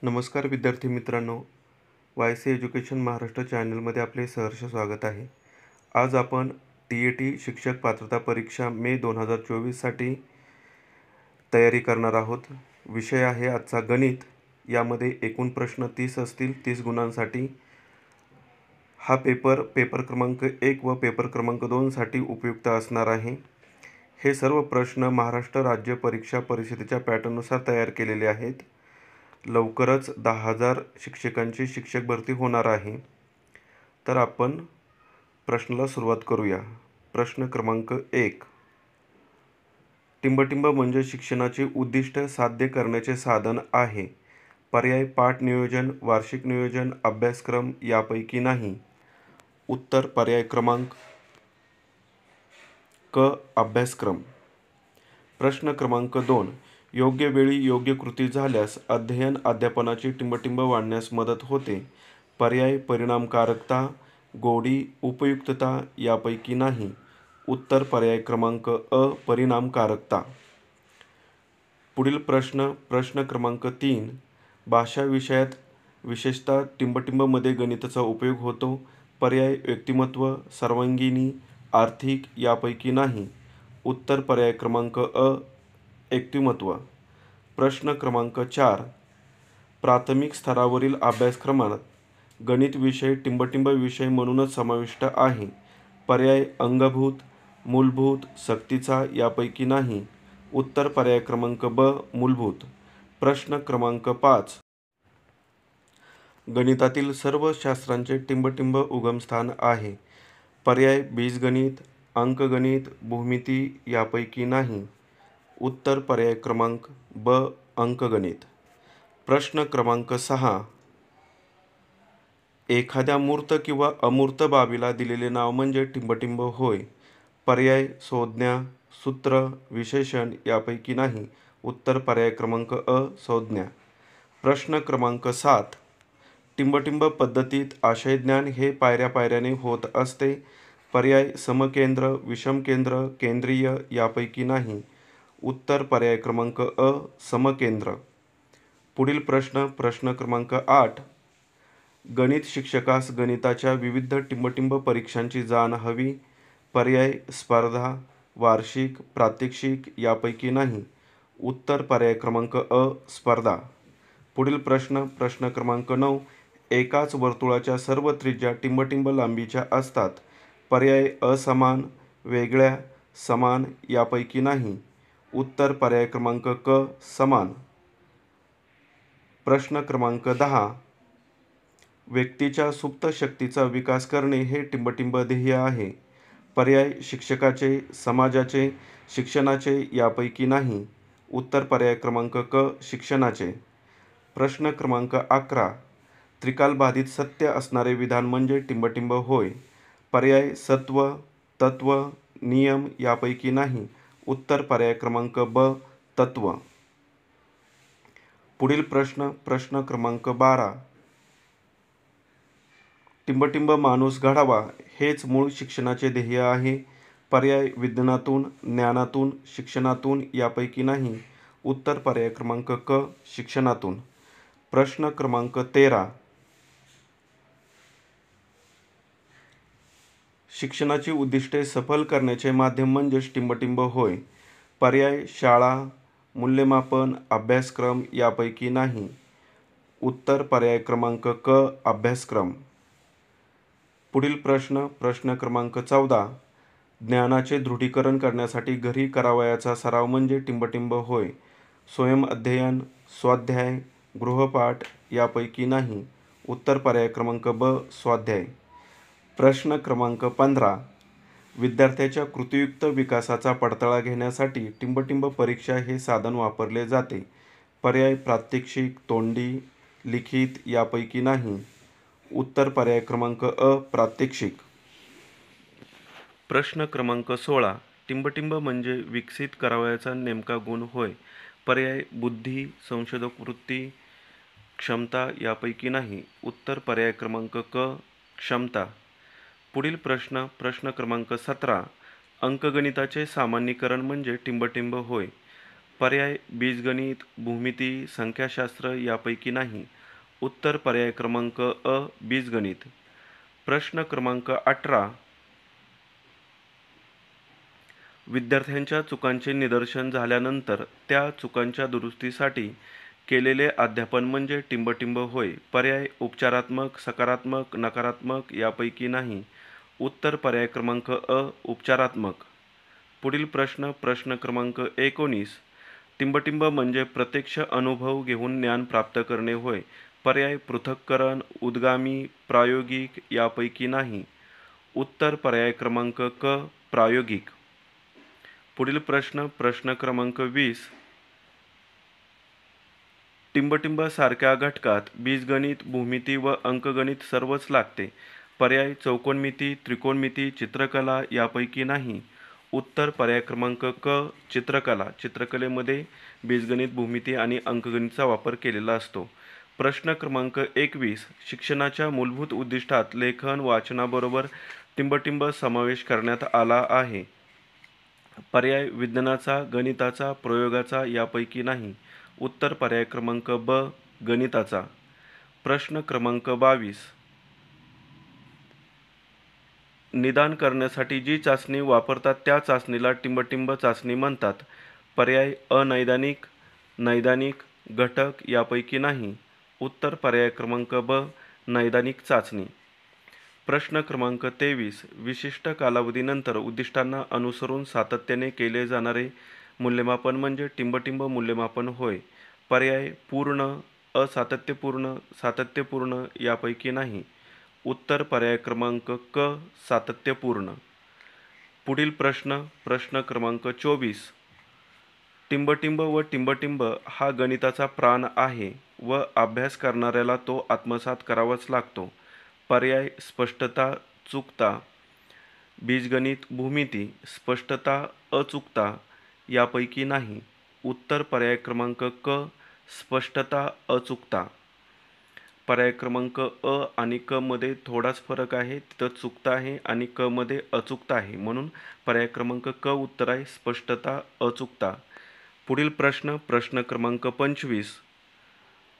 नमस्कार विद्यार्थी मित्रांनो, वाय सी एज्युकेशन महाराष्ट्र चॅनलमध्ये आपले सहर्ष स्वागत आहे. आज आपण TET शिक्षक पात्रता परीक्षा मे 2024साठी तयारी करणार आहोत. विषय आहे आजचा गणित. यामध्ये एकूण प्रश्न 30 असतील, 30 गुणांसाठी. हा पेपर क्रमांक 1 व पेपर क्रमांक 2साठी उपयुक्त असणार आहे. हे सर्व प्रश्न महाराष्ट्र राज्य परीक्षा परिषदेच्या पॅटर्ननुसार तयार केलेले आहेत. लवकरच 10,000 शिक्षकांची शिक्षक भरती होणार आहे. तर आपण प्रश्नाला सुरुवात करूया. प्रश्न क्रमांक 1. टिंबटिंब म्हणजे शिक्षणाचे उद्दिष्ट साध्य करण्याचे साधन आहे. पर्याय: पाठ नियोजन, वार्षिक नियोजन, अभ्यासक्रम यापैकी नाही. उत्तर पर्याय क्रमांक क, अभ्यासक्रम. प्रश्न क्रमांक 2. योग्य वेळी योग्य कृती झाल्यास अध्ययन अध्यापनाची टिंबटिंब वाढण्यास मदत होते. पर्याय: परिणामकारकता, गोडी, उपयुक्तता यापैकी नाही. उत्तर पर्याय क्रमांक अ, परिणामकारकता. पुढील प्रश्न क्रमांक 3. भाषा विषयात विशेषतः टिंबटिंबमध्ये गणिताचा उपयोग होतो. पर्याय: व्यक्तिमत्व, सर्वांगीणी, आर्थिक यापैकी नाही. उत्तर पर्याय क्रमांक अ, व्यक्तिमत्व. प्रश्न क्रमांक 4. प्राथमिक स्तरावरील अभ्यासक्रमात गणित विषय टिंबटिंब विषय म्हणूनच समाविष्ट आहे. पर्याय: अंगभूत, मूलभूत, सक्तीचा यापैकी नाही. उत्तर पर्याय क्रमांक ब, मूलभूत. प्रश्न क्रमांक 5. गणितातील सर्व शास्त्रांचे टिंबटिंब उगमस्थान आहे. पर्याय: बीजगणित, अंकगणित, भूमिती यापैकी नाही. उत्तर पर्याय क्रमांक ब, अंकगणित. प्रश्न क्रमांक 6. एखाद्या मूर्त किंवा अमूर्त बाबीला दिलेले नाव म्हणजे टिंबटिंब होय. पर्याय: संज्ञा, सूत्र, विशेषण यापैकी नाही. उत्तर पर्याय क्रमांक अ, संज्ञा. प्रश्न क्रमांक 7. टिंबटिंब पद्धतीत आशयज्ञान हे पायऱ्याने होत असते. पर्याय: समकेंद्र, विषमकेंद्र, केंद्रीय यापैकी नाही. उत्तर पर्याय क्रमांक अ, समकेंद्र. पुढील प्रश्न क्रमांक 8. गणित शिक्षकास गणिताच्या विविध टिंबटिंब परीक्षांची जाण हवी. पर्याय: स्पर्धा, वार्षिक, प्रात्यक्षिक यापैकी नाही. उत्तर पर्याय क्रमांक अ, स्पर्धा. पुढील प्रश्न क्रमांक 9. एकाच वर्तुळाच्या सर्व त्रिज्या टिंबटिंब लांबीच्या असतात. पर्याय: असमान, वेगळ्या, समान यापैकी नाही. उत्तर पर्याय क्रमांक क, समान. प्रश्न क्रमांक 10. व्यक्तीच्या सुप्त शक्तीचा विकास करणे हे टिंबटिंब ध्येय आहे. पर्याय: शिक्षकाचे, समाजाचे, शिक्षणाचे यापैकी नाही. उत्तर पर्याय क्रमांक क, शिक्षणाचे. प्रश्न क्रमांक 11. त्रिकालबाधित सत्य असणारे विधान म्हणजे टिंबटिंब होय. पर्याय: सत्व, तत्व, नियम यापैकी नाही. उत्तर पर्याय क्रमांक ब, तत्व. पुढील प्रश्न क्रमांक 12. टिंबटिंब माणूस घडावा हेच मूळ शिक्षणाचे ध्येय आहे. पर्याय: विज्ञानातून, ज्ञानातून, शिक्षणातून यापैकी नाही. उत्तर पर्याय क्रमांक क, शिक्षणातून. प्रश्न क्रमांक 13. शिक्षणाची उद्दिष्टे सफल करण्याचे माध्यम म्हणजेच टिंबटिंब होय. पर्याय: शाळा, मूल्यमापन, अभ्यासक्रम यापैकी नाही. उत्तर पर्याय क्रमांक क, अभ्यासक्रम. पुढील प्रश्न क्रमांक 14. ज्ञानाचे दृढीकरण करण्यासाठी घरी करावयाचा सराव म्हणजे टिंबटिंब होय. स्वयंअध्ययन, स्वाध्याय, गृहपाठ यापैकी नाही. उत्तर पर्याय क्रमांक ब, स्वाध्याय. प्रश्न क्रमांक 15. विद्यार्थ्याच्या कृतीयुक्त विकासाचा पडताळा घेण्यासाठी टिंबटिंब परीक्षा हे साधन वापरले जाते. पर्याय: प्रात्यक्षिक, तोंडी, लिखित यापैकी नाही. उत्तर पर्याय क्रमांक अ, प्रात्यक्षिक. प्रश्न क्रमांक 16. टिंबटिंब म्हणजे विकसित करावयाचा नेमका गुण होय. पर्याय: बुद्धी, संशोधक वृत्ती, क्षमता यापैकी नाही. उत्तर पर्याय क्रमांक क, क्षमता. पुढील प्रश्न क्रमांक 17. अंकगणिताचे सामान्यीकरण म्हणजे टिंबटिंब होय. पर्याय बीजगणित, भूमिती, संख्याशास्त्र यापैकी नाही. उत्तर पर्याय क्रमांक अ बीजगणित. प्रश्न क्रमांक 18. विद्यार्थ्यांच्या चुकांचे निदर्शन झाल्यानंतर त्या चुकांच्या दुरुस्तीसाठी केलेले अध्यापन म्हणजे टिंबटिंब होय. पर्याय उपचारात्मक, सकारात्मक, नकारात्मक यापैकी नाही. उत्तर पर्याय क्रमांक अ उपचारात्मक. पुढील प्रश्न क्रमांक 19. टिंबटिंब म्हणजे प्रत्यक्ष अनुभव घेऊन ज्ञान प्राप्त करणे होय. पर्याय पृथक्करण, उद्गामी, प्रायोगिक यापैकी नाही. उत्तर पर्याय क्रमांक क प्रायोगिक. पुढील प्रश्न क्रमांक 20. टिंबटिंब सारख्या घटकात बीजगणित, भूमिती व अंकगणित सर्वच लागते. पर्याय चौकोनमिती, त्रिकोणमिती, चित्रकला यापैकी नाही. उत्तर पर्याय क्रमांक क चित्रकला. चित्रकलेमध्ये बीजगणित, भूमिती आणि अंकगणितचा वापर केलेला असतो. प्रश्न क्रमांक 21. शिक्षणाच्या मूलभूत उद्दिष्टात लेखन, वाचनाबरोबर टिंबटिंब समावेश करण्यात आला आहे. पर्याय विज्ञानाचा, गणिताचा, प्रयोगाचा यापैकी नाही. उत्तर पर्याय क्रमांक ब गणिताचा. प्रश्न क्रमांक 22. निदान करण्यासाठी जी चाचणी वापरतात त्या चाचणीला टिंबटिंब चाचणी म्हणतात. पर्याय अनैदानिक, नैदानिक, घटक यापैकी नाही. उत्तर पर्याय क्रमांक ब नैदानिक चाचणी. प्रश्न क्रमांक 23. विशिष्ट कालावधीनंतर उद्दिष्टांना अनुसरून सातत्याने केले जाणारे मूल्यमापन म्हणजे टिंबटिंब मूल्यमापन होय. पर्याय पूर्ण, असातत्यपूर्ण, सातत्यपूर्ण यापैकी नाही. उत्तर पर्याय क्रमांक क सातत्यपूर्ण. पुढील प्रश्न क्रमांक 24. टिंबटिंब व टिंबटिंब हा गणिताचा प्राण आहे व अभ्यास करणाऱ्याला तो आत्मसात करावाच लागतो. पर्याय स्पष्टता, चुकता, बीजगणित, भूमिती, स्पष्टता, अचूकता यापैकी नाही. उत्तर पर्याय क्रमांक क स्पष्टता, अचूकता. पर्याय क्रमांक अ आणि क मध्ये थोडाच फरक आहे. तिथं चुकता आहे आणि क मध्ये अचूकता आहे. म्हणून पर्याय क्रमांक क उत्तर आहे, स्पष्टता, अचूकता. पुढील प्रश्न क्रमांक 25.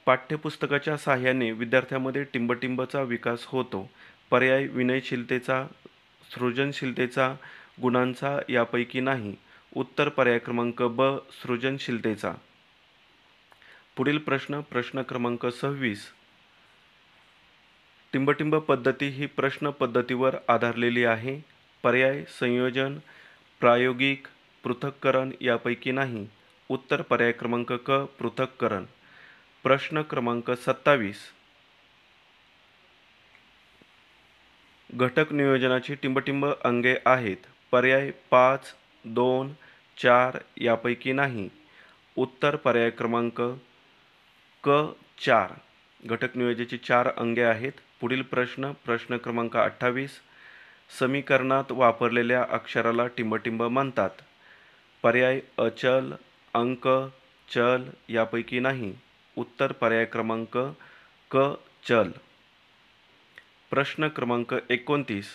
पाठ्यपुस्तकाच्या साहाय्याने विद्यार्थ्यांमध्ये टिंबटिंबचा विकास होतो. पर्याय विनयशीलतेचा, सृजनशीलतेचा, गुणांचा यापैकी नाही. उत्तर पर्याय क्रमांक ब सृजनशीलतेचा. पुढील प्रश्न क्रमांक 26. टिंबटिंब पद्धती ही प्रश्न पद्धतीवर आधारलेली आहे. पर्याय संयोजन, प्रायोगिक, पृथक्करण यापैकी नाही. उत्तर पर्याय क्रमांक क पृथक्करण. प्रश्न क्रमांक 27. घटक नियोजनाची टिंबटिंब अंगे आहेत. पर्याय 5, 2, 4 यापैकी नाही. उत्तर पर्याय क्रमांक क 4. घटक नियोजनाची 4 अंगे आहेत. पुढील प्रश्न क्रमांक 28. समीकरणात वापरलेल्या अक्षराला टिंबटिंब म्हणतात. पर्याय अचल, अंक, चल यापैकी नाही. उत्तर पर्याय क्रमांक क चल. प्रश्न क्रमांक 29.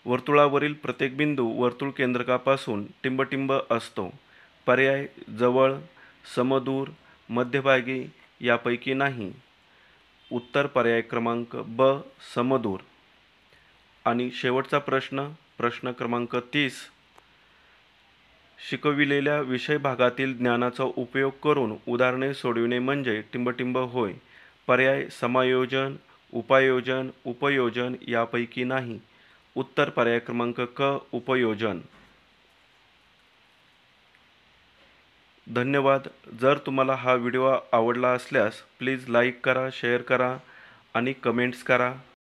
वर्तुळावरील प्रत्येक बिंदू वर्तुळ केंद्रकापासून टिंबटिंब असतो. पर्याय जवळ, समदूर, मध्यभागी यापैकी नाही. उत्तर पर्याय क्रमांक ब समदूर. आणि शेवटचा प्रश्न क्रमांक 30. शिकविलेल्या विषय भागातील ज्ञानाचा उपयोग करून उदाहरणे सोडविणे म्हणजे टिंबटिंब होय. पर्याय समायोजन, उपायोजन, उपयोजन यापैकी नाही. उत्तर पर्याय क्रमांक क उपयोजन. धन्यवाद. जर तुम्हाला हा व्हिडिओ आवडला असल्यास प्लीज लाईक करा, शेअर करा आणि कमेंट्स करा.